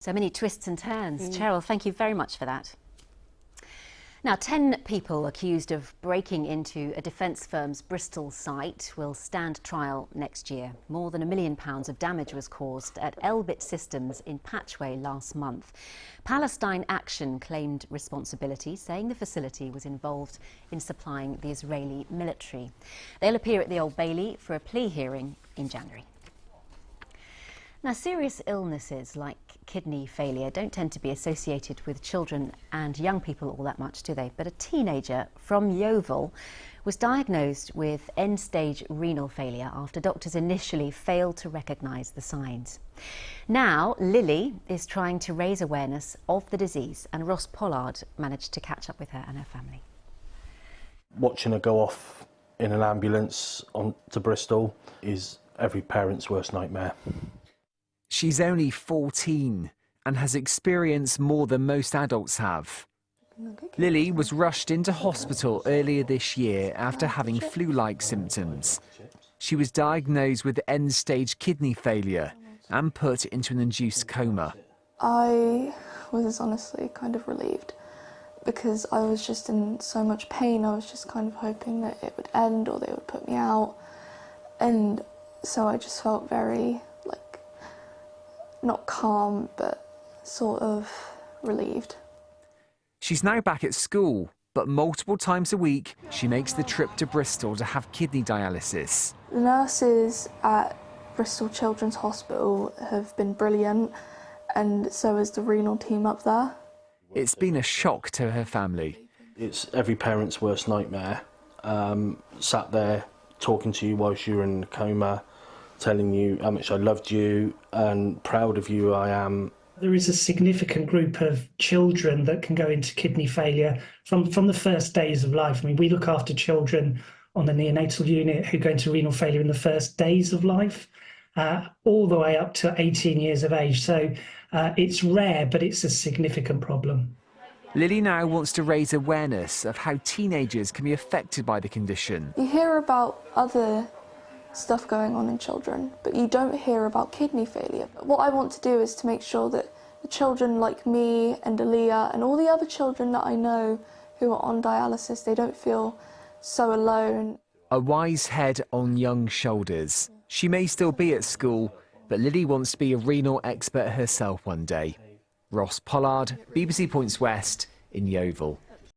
So many twists and turns. Cheryl, thank you very much for that. Now, 10 people accused of breaking into a defence firm's Bristol site will stand trial next year. More than £1 million of damage was caused at Elbit Systems in Patchway last month. Palestine Action claimed responsibility, saying the facility was involved in supplying the Israeli military. They'll appear at the Old Bailey for a plea hearing in January. Now, serious illnesses like kidney failure don't tend to be associated with children and young people all that much, do they? But a teenager from Yeovil was diagnosed with end-stage renal failure after doctors initially failed to recognise the signs. Now, Lilly is trying to raise awareness of the disease, and Ross Pollard managed to catch up with her and her family. Watching her go off in an ambulance on to Bristol is every parent's worst nightmare. She's only 14 and has experienced more than most adults have. Lilly was rushed into hospital earlier this year after having flu-like symptoms. She was diagnosed with end-stage kidney failure and put into an induced coma. I was honestly kind of relieved because I was just in so much pain. I was just kind of hoping that it would end or they would put me out. And so I just felt very, not calm, but sort of relieved. She's now back at school, but multiple times a week she makes the trip to Bristol to have kidney dialysis. The nurses at Bristol Children's Hospital have been brilliant, and so has the renal team up there. It's been a shock to her family. It's every parent's worst nightmare. Sat there talking to you whilst you were in a coma, telling you how much I loved you and proud of you I am. There is a significant group of children that can go into kidney failure from the first days of life. I mean, we look after children on the neonatal unit who go into renal failure in the first days of life, all the way up to 18 years of age. So it's rare, but it's a significant problem. Lilly now wants to raise awareness of how teenagers can be affected by the condition. You hear about other stuff going on in children, but you don't hear about kidney failure. What I want to do is to make sure that the children like me and Aaliyah and all the other children that I know who are on dialysis, they don't feel so alone. A wise head on young shoulders. She may still be at school, but Lilly wants to be a renal expert herself one day. Ross Pollard, BBC Points West in Yeovil.